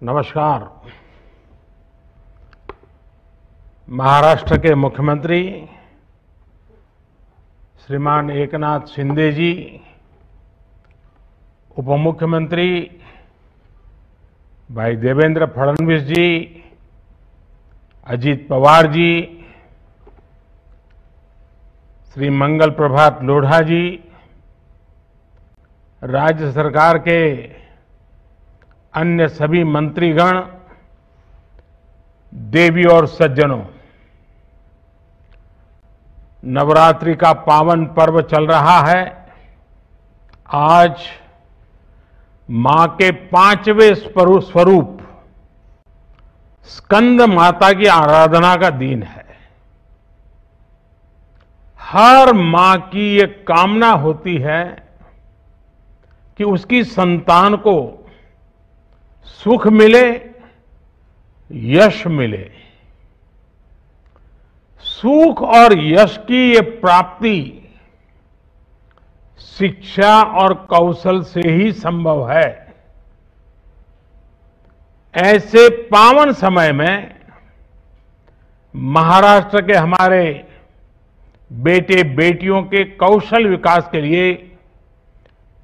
नमस्कार। महाराष्ट्र के मुख्यमंत्री श्रीमान एकनाथ शिंदे जी, उप मुख्यमंत्री भाई देवेंद्र फडणवीस जी, अजीत पवार जी, श्री मंगल प्रभात लोढ़ा जी, राज्य सरकार के अन्य सभी मंत्रीगण, देवी और सज्जनों, नवरात्रि का पावन पर्व चल रहा है। आज मां के 5वें स्वरूप स्कंद माता की आराधना का दिन है। हर मां की ये कामना होती है कि उसकी संतान को सुख मिले, यश मिले। सुख और यश की ये प्राप्ति शिक्षा और कौशल से ही संभव है। ऐसे पावन समय में महाराष्ट्र के हमारे बेटे बेटियों के कौशल विकास के लिए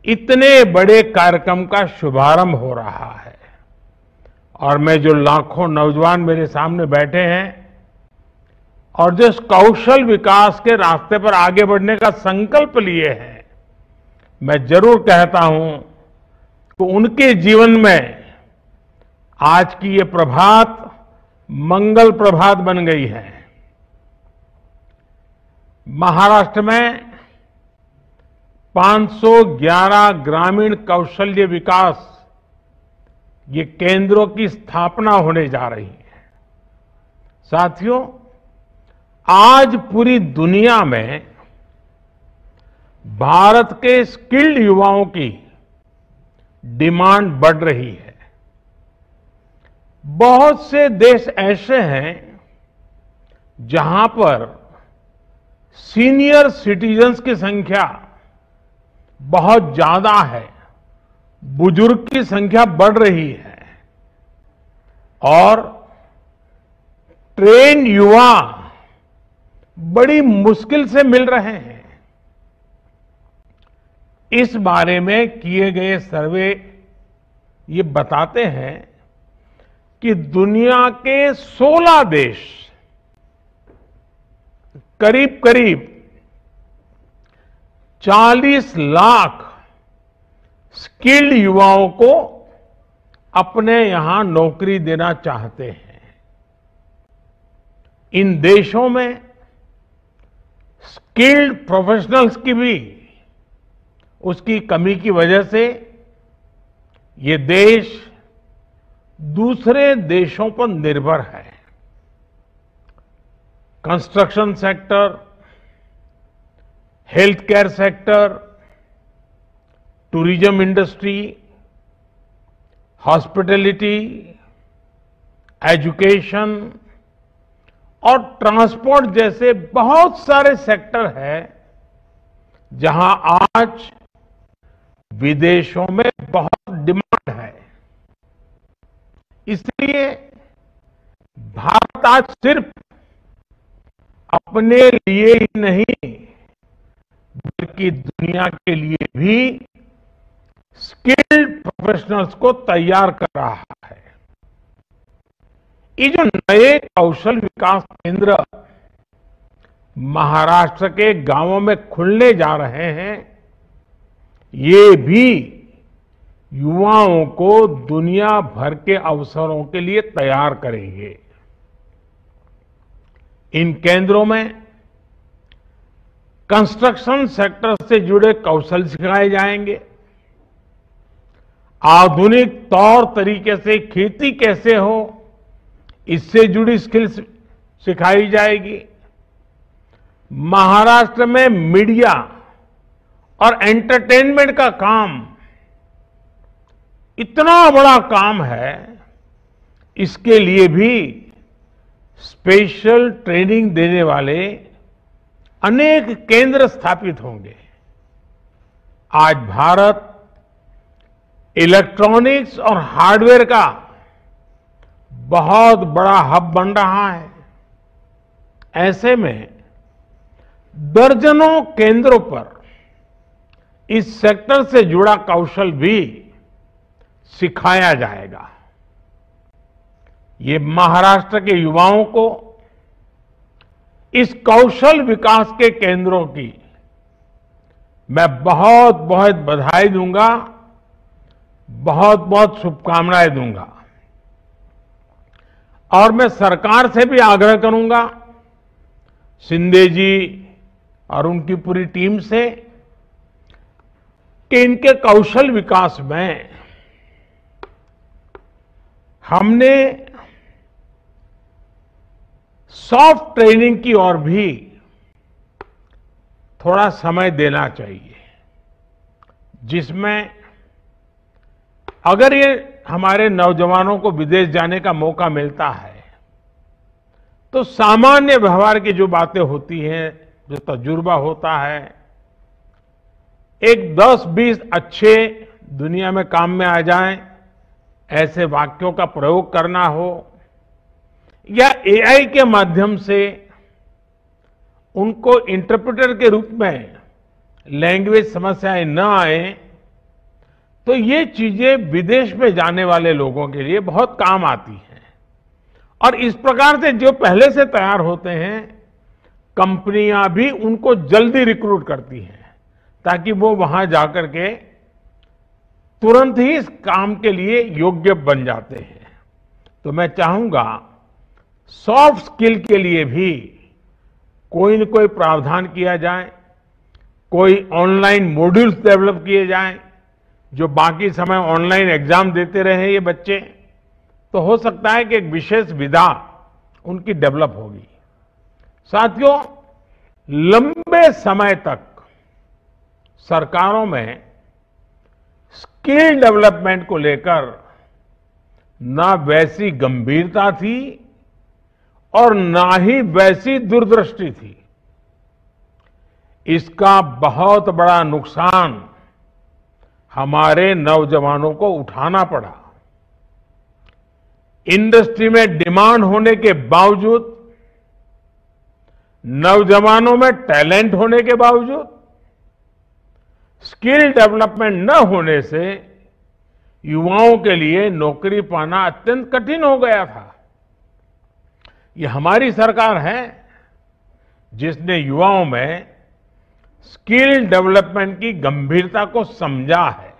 इतने बड़े कार्यक्रम का शुभारंभ हो रहा है। और मैं जो लाखों नौजवान मेरे सामने बैठे हैं और जिस कौशल विकास के रास्ते पर आगे बढ़ने का संकल्प लिए हैं, मैं जरूर कहता हूं कि उनके जीवन में आज की ये प्रभात मंगल प्रभात बन गई है। महाराष्ट्र में 511 ग्रामीण कौशल्य विकास ये केंद्रों की स्थापना होने जा रही है। साथियों, आज पूरी दुनिया में भारत के स्किल्ड युवाओं की डिमांड बढ़ रही है। बहुत से देश ऐसे हैं जहां पर सीनियर सिटीजन्स की संख्या बहुत ज्यादा है, बुजुर्ग की संख्या बढ़ रही है और ट्रेन युवा बड़ी मुश्किल से मिल रहे हैं। इस बारे में किए गए सर्वे ये बताते हैं कि दुनिया के 16 देश करीब करीब 40 लाख स्किल्ड युवाओं को अपने यहां नौकरी देना चाहते हैं। इन देशों में स्किल्ड प्रोफेशनल्स की भी उसकी कमी की वजह से ये देश दूसरे देशों पर निर्भर है। Construction sector, health care sector, tourism industry, hospitality, education और ट्रांसपोर्ट जैसे बहुत सारे सेक्टर हैं जहां आज विदेशों में बहुत डिमांड है। इसलिए भारत आज सिर्फ अपने लिए ही नहीं बल्कि दुनिया के लिए भी स्किल्ड प्रोफेशनल्स को तैयार कर रहा है। ये जो नए कौशल विकास केंद्र महाराष्ट्र के गांवों में खुलने जा रहे हैं, ये भी युवाओं को दुनिया भर के अवसरों के लिए तैयार करेंगे। इन केंद्रों में कंस्ट्रक्शन सेक्टर से जुड़े कौशल सिखाए जाएंगे, आधुनिक तौर तरीके से खेती कैसे हो इससे जुड़ी स्किल्स सिखाई जाएगी। महाराष्ट्र में मीडिया और एंटरटेनमेंट का काम इतना बड़ा काम है, इसके लिए भी स्पेशल ट्रेनिंग देने वाले अनेक केंद्र स्थापित होंगे। आज भारत इलेक्ट्रॉनिक्स और हार्डवेयर का बहुत बड़ा हब बन रहा है। ऐसे में दर्जनों केंद्रों पर इस सेक्टर से जुड़ा कौशल भी सिखाया जाएगा। ये महाराष्ट्र के युवाओं को इस कौशल विकास के केंद्रों की मैं बहुत बहुत बधाई दूंगा, बहुत बहुत शुभकामनाएं दूंगा। और मैं सरकार से भी आग्रह करूंगा, शिंदे जी और उनकी पूरी टीम से, कि इनके कौशल विकास में हमने सॉफ्ट ट्रेनिंग की ओर भी थोड़ा समय देना चाहिए, जिसमें अगर ये हमारे नौजवानों को विदेश जाने का मौका मिलता है तो सामान्य व्यवहार की जो बातें होती हैं, जो तजुर्बा होता है, एक 10-20 अच्छे दुनिया में काम में आ जाएं, ऐसे वाक्यों का प्रयोग करना हो, या एआई के माध्यम से उनको इंटरप्रेटर के रूप में लैंग्वेज समस्याएं न आए, तो ये चीजें विदेश में जाने वाले लोगों के लिए बहुत काम आती हैं। और इस प्रकार से जो पहले से तैयार होते हैं, कंपनियां भी उनको जल्दी रिक्रूट करती हैं, ताकि वो वहां जाकर के तुरंत ही इस काम के लिए योग्य बन जाते हैं। तो मैं चाहूंगा सॉफ्ट स्किल के लिए भी कोई न कोई प्रावधान किया जाए, कोई ऑनलाइन मॉड्यूल्स डेवलप किए जाएं, जो बाकी समय ऑनलाइन एग्जाम देते रहे ये बच्चे, तो हो सकता है कि एक विशेष विधा उनकी डेवलप होगी। साथियों, लंबे समय तक सरकारों में स्किल डेवलपमेंट को लेकर ना वैसी गंभीरता थी और ना ही वैसी दूरदृष्टि थी। इसका बहुत बड़ा नुकसान हमारे नौजवानों को उठाना पड़ा। इंडस्ट्री में डिमांड होने के बावजूद, नौजवानों में टैलेंट होने के बावजूद, स्किल डेवलपमेंट न होने से युवाओं के लिए नौकरी पाना अत्यंत कठिन हो गया था। ये हमारी सरकार है जिसने युवाओं में स्किल डेवलपमेंट की गंभीरता को समझा है।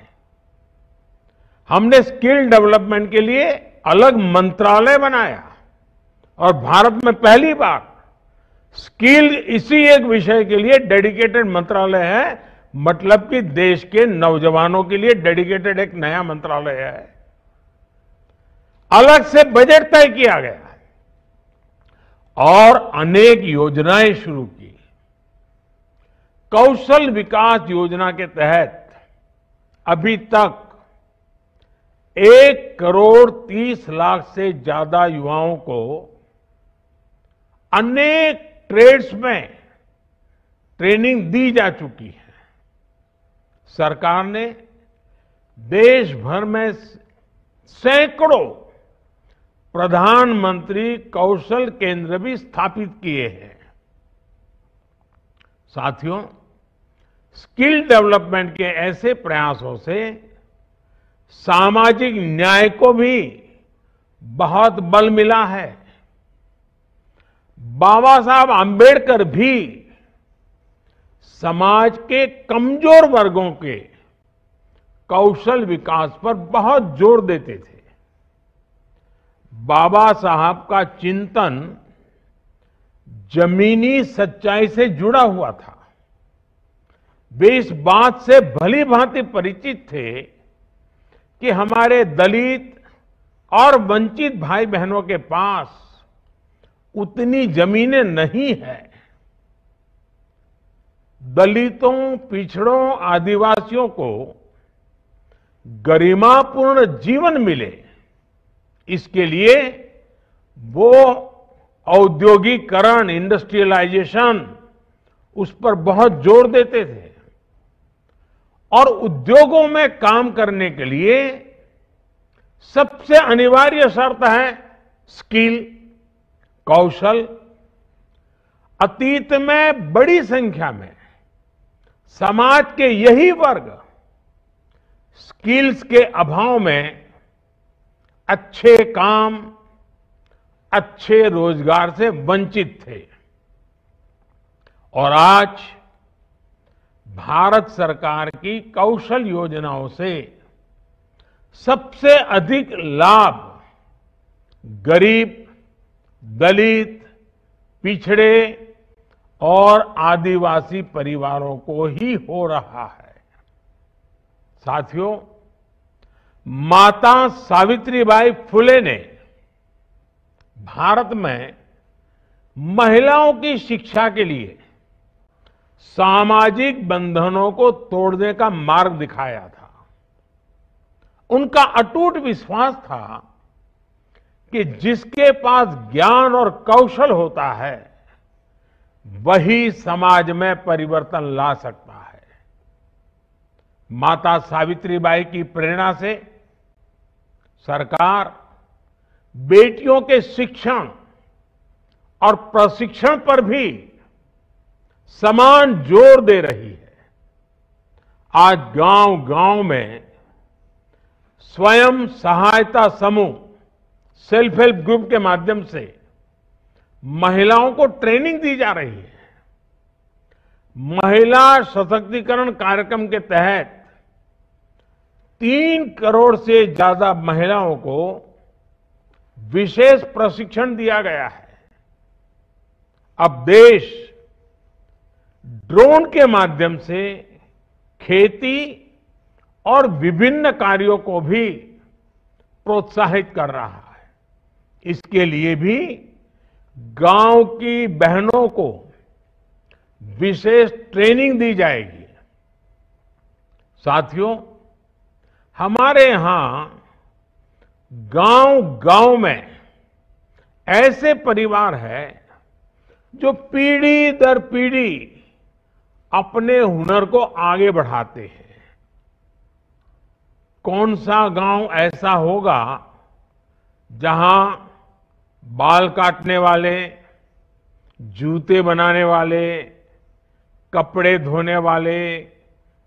हमने स्किल डेवलपमेंट के लिए अलग मंत्रालय बनाया और भारत में पहली बार स्किल इसी एक विषय के लिए डेडिकेटेड मंत्रालय है। मतलब कि देश के नौजवानों के लिए डेडिकेटेड एक नया मंत्रालय है। अलग से बजट तय किया गया और अनेक योजनाएं शुरू की। कौशल विकास योजना के तहत अभी तक 1,30,00,000 से ज्यादा युवाओं को अनेक ट्रेड्स में ट्रेनिंग दी जा चुकी है। सरकार ने देश भर में सैकड़ों प्रधानमंत्री कौशल केंद्र भी स्थापित किए हैं। साथियों, स्किल डेवलपमेंट के ऐसे प्रयासों से सामाजिक न्याय को भी बहुत बल मिला है। बाबा साहब आंबेडकर भी समाज के कमजोर वर्गों के कौशल विकास पर बहुत जोर देते थे। बाबा साहब का चिंतन जमीनी सच्चाई से जुड़ा हुआ था। वे इस बात से भली भांति परिचित थे कि हमारे दलित और वंचित भाई बहनों के पास उतनी जमीनें नहीं है। दलितों, पिछड़ों, आदिवासियों को गरिमापूर्ण जीवन मिले, इसके लिए वो औद्योगिकरण, इंडस्ट्रियलाइजेशन, उस पर बहुत जोर देते थे। और उद्योगों में काम करने के लिए सबसे अनिवार्य शर्त है स्किल, कौशल, अतीत में बड़ी संख्या में समाज के यही वर्ग स्किल्स के अभाव में अच्छे काम, अच्छे रोजगार से वंचित थे। और आज भारत सरकार की कौशल योजनाओं से सबसे अधिक लाभ गरीब, दलित, पिछड़े और आदिवासी परिवारों को ही हो रहा है। साथियों, माता सावित्रीबाई फुले ने भारत में महिलाओं की शिक्षा के लिए सामाजिक बंधनों को तोड़ने का मार्ग दिखाया था। उनका अटूट विश्वास था कि जिसके पास ज्ञान और कौशल होता है वही समाज में परिवर्तन ला सकता है। माता सावित्रीबाई की प्रेरणा से सरकार बेटियों के शिक्षण और प्रशिक्षण पर भी समान जोर दे रही है। आज गांव-गांव में स्वयं सहायता समूह, सेल्फ हेल्प ग्रुप के माध्यम से महिलाओं को ट्रेनिंग दी जा रही है। महिला सशक्तिकरण कार्यक्रम के तहत 3 करोड़ से ज्यादा महिलाओं को विशेष प्रशिक्षण दिया गया है। अब देश ड्रोन के माध्यम से खेती और विभिन्न कार्यों को भी प्रोत्साहित कर रहा है। इसके लिए भी गांव की बहनों को विशेष ट्रेनिंग दी जाएगी। साथियों, हमारे यहां गांव-गांव में ऐसे परिवार हैं जो पीढ़ी दर पीढ़ी अपने हुनर को आगे बढ़ाते हैं। कौन सा गांव ऐसा होगा जहां बाल काटने वाले, जूते बनाने वाले, कपड़े धोने वाले,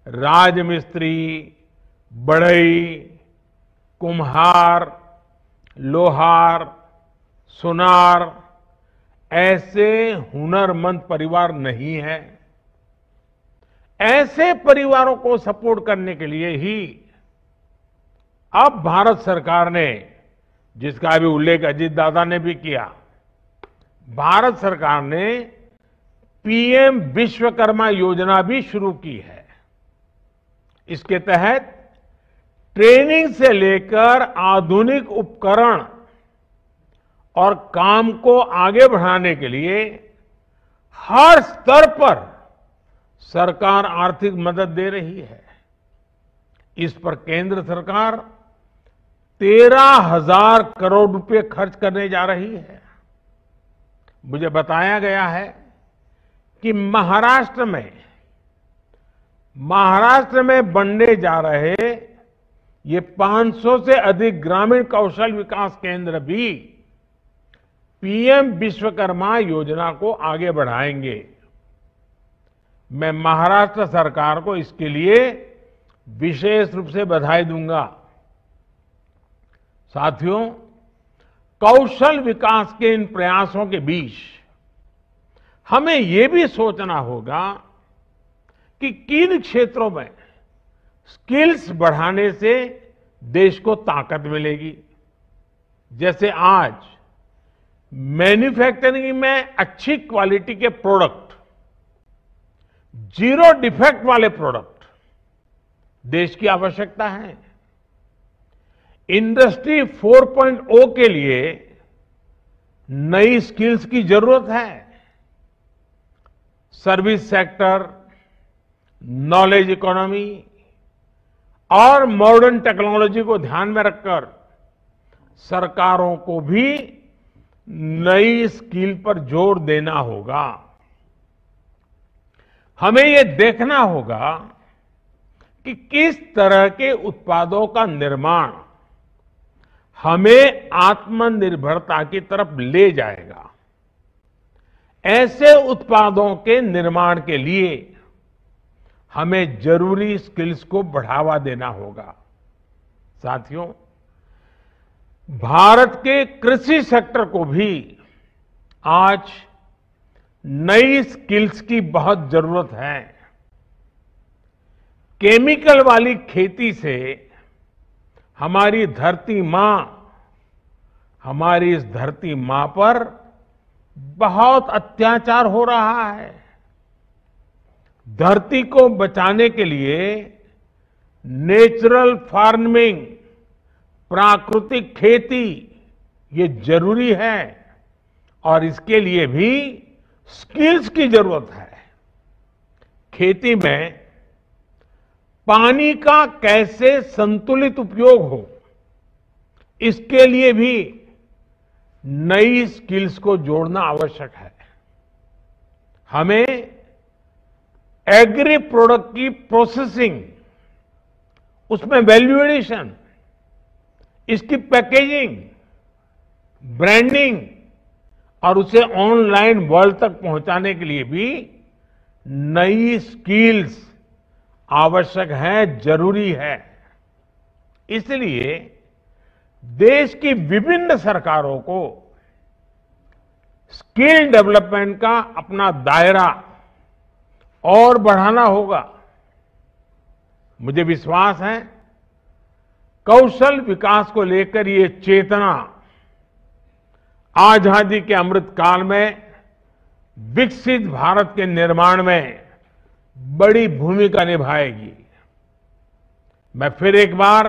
राजमिस्त्री, बढ़ई, कुम्हार, लोहार, सुनार ऐसे हुनरमंद परिवार नहीं है। ऐसे परिवारों को सपोर्ट करने के लिए ही अब भारत सरकार ने, जिसका अभी उल्लेख अजीत दादा ने भी किया, भारत सरकार ने पीएम विश्वकर्मा योजना भी शुरू की है। इसके तहत ट्रेनिंग से लेकर आधुनिक उपकरण और काम को आगे बढ़ाने के लिए हर स्तर पर सरकार आर्थिक मदद दे रही है। इस पर केंद्र सरकार 13,000 करोड़ रुपए खर्च करने जा रही है। मुझे बताया गया है कि महाराष्ट्र में बनने जा रहे ये 500 से अधिक ग्रामीण कौशल विकास केंद्र भी पीएम विश्वकर्मा योजना को आगे बढ़ाएंगे। मैं महाराष्ट्र सरकार को इसके लिए विशेष रूप से बधाई दूंगा। साथियों, कौशल विकास के इन प्रयासों के बीच हमें ये भी सोचना होगा कि किन क्षेत्रों में स्किल्स बढ़ाने से देश को ताकत मिलेगी। जैसे आज मैन्युफैक्चरिंग में अच्छी क्वालिटी के प्रोडक्ट, जीरो डिफेक्ट वाले प्रोडक्ट देश की आवश्यकता है। इंडस्ट्री 4.0 के लिए नई स्किल्स की जरूरत है। सर्विस सेक्टर, नॉलेज इकोनॉमी और मॉडर्न टेक्नोलॉजी को ध्यान में रखकर सरकारों को भी नई स्किल पर जोर देना होगा। हमें ये देखना होगा कि किस तरह के उत्पादों का निर्माण हमें आत्मनिर्भरता की तरफ ले जाएगा। ऐसे उत्पादों के निर्माण के लिए हमें जरूरी स्किल्स को बढ़ावा देना होगा। साथियों, भारत के कृषि सेक्टर को भी आज नई स्किल्स की बहुत जरूरत है। केमिकल वाली खेती से हमारी इस धरती मां पर बहुत अत्याचार हो रहा है। धरती को बचाने के लिए नेचुरल फार्मिंग, प्राकृतिक खेती, ये जरूरी है और इसके लिए भी स्किल्स की जरूरत है। खेती में पानी का कैसे संतुलित उपयोग हो, इसके लिए भी नई स्किल्स को जोड़ना आवश्यक है। हमें एग्री प्रोडक्ट की प्रोसेसिंग, उसमें वैल्यू एडिशन, इसकी पैकेजिंग, ब्रांडिंग और उसे ऑनलाइन वर्ल्ड तक पहुंचाने के लिए भी नई स्किल्स आवश्यक है, जरूरी है। इसलिए देश की विभिन्न सरकारों को स्किल डेवलपमेंट का अपना दायरा और बढ़ाना होगा। मुझे विश्वास है कौशल विकास को लेकर ये चेतना आजादी के अमृत काल में विकसित भारत के निर्माण में बड़ी भूमिका निभाएगी। मैं फिर एक बार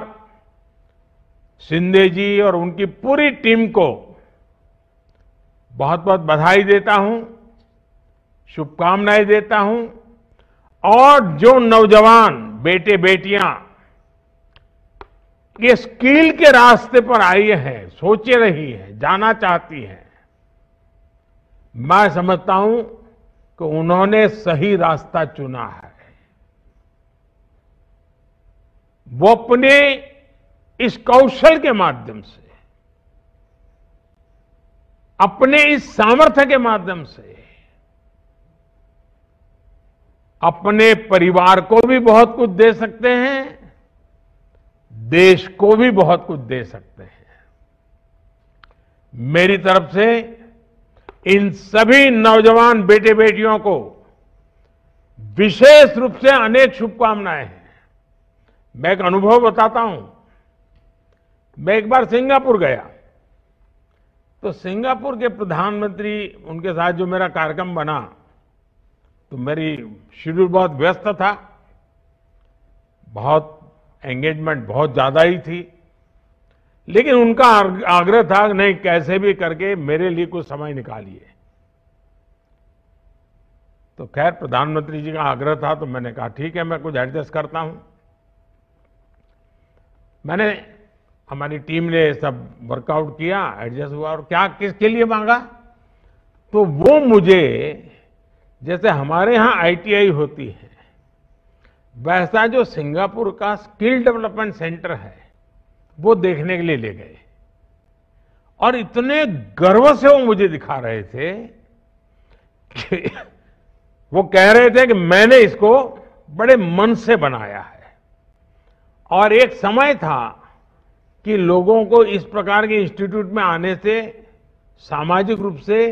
शिंदे जी और उनकी पूरी टीम को बहुत बहुत बधाई देता हूं, शुभकामनाएं देता हूं और जो नौजवान बेटे बेटियां ये स्किल के रास्ते पर आई हैं, सोच रही हैं, जाना चाहती हैं, मैं समझता हूं कि उन्होंने सही रास्ता चुना है। वो अपने इस कौशल के माध्यम से, अपने इस सामर्थ्य के माध्यम से अपने परिवार को भी बहुत कुछ दे सकते हैं, देश को भी बहुत कुछ दे सकते हैं। मेरी तरफ से इन सभी नौजवान बेटे बेटियों को विशेष रूप से अनेक शुभकामनाएं हैं। मैं एक अनुभव बताता हूं। मैं एक बार सिंगापुर गया, तो सिंगापुर के प्रधानमंत्री, उनके साथ जो मेरा कार्यक्रम बना, तो मेरी शेड्यूल बहुत व्यस्त था, बहुत एंगेजमेंट बहुत ज्यादा ही थी, लेकिन उनका आग्रह था नहीं, कैसे भी करके मेरे लिए कुछ समय निकालिए। तो खैर प्रधानमंत्री जी का आग्रह था, तो मैंने कहा ठीक है, मैं कुछ एडजस्ट करता हूं। हमारी टीम ने सब वर्कआउट किया, एडजस्ट हुआ, और क्या किसके लिए मांगा, तो वो मुझे, जैसे हमारे यहां आईटीआई होती है, वैसा जो सिंगापुर का स्किल डेवलपमेंट सेंटर है वो देखने के लिए ले गए। और इतने गर्व से वो मुझे दिखा रहे थे कि वो कह रहे थे कि मैंने इसको बड़े मन से बनाया है। और एक समय था कि लोगों को इस प्रकार के इंस्टीट्यूट में आने से सामाजिक रूप से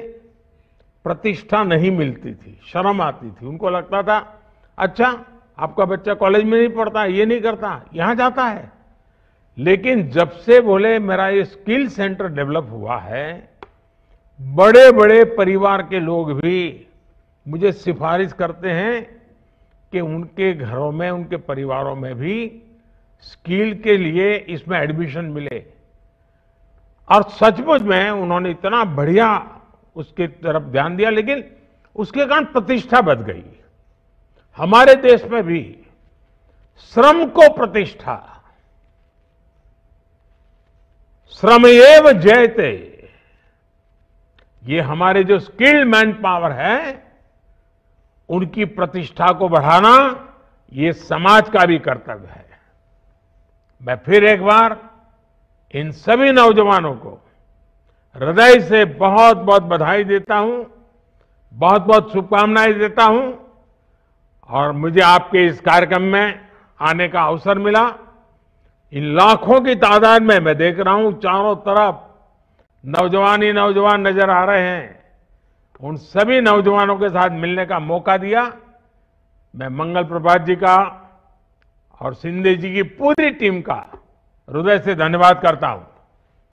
प्रतिष्ठा नहीं मिलती थी, शर्म आती थी। उनको लगता था अच्छा आपका बच्चा कॉलेज में नहीं पढ़ता, ये नहीं करता, यहां जाता है। लेकिन जब से बोले मेरा ये स्किल सेंटर डेवलप हुआ है, बड़े बड़े परिवार के लोग भी मुझे सिफारिश करते हैं कि उनके घरों में, उनके परिवारों में भी स्किल के लिए इसमें एडमिशन मिले। और सचमुच में उन्होंने इतना बढ़िया उसके तरफ ध्यान दिया, लेकिन उसके कारण प्रतिष्ठा बढ़ गई। हमारे देश में भी श्रम को प्रतिष्ठा, श्रमेव जयते, ये हमारे जो स्किल्ड मैन पावर है उनकी प्रतिष्ठा को बढ़ाना ये समाज का भी कर्तव्य है। मैं फिर एक बार इन सभी नौजवानों को हृदय से बहुत बहुत बधाई देता हूं, बहुत बहुत शुभकामनाएं देता हूं। और मुझे आपके इस कार्यक्रम में आने का अवसर मिला। इन लाखों की तादाद में मैं देख रहा हूं चारों तरफ नौजवान ही नौजवान नजर आ रहे हैं। उन सभी नौजवानों के साथ मिलने का मौका दिया। मैं मंगल प्रभात जी का और शिंदे जी की पूरी टीम का हृदय से धन्यवाद करता हूं।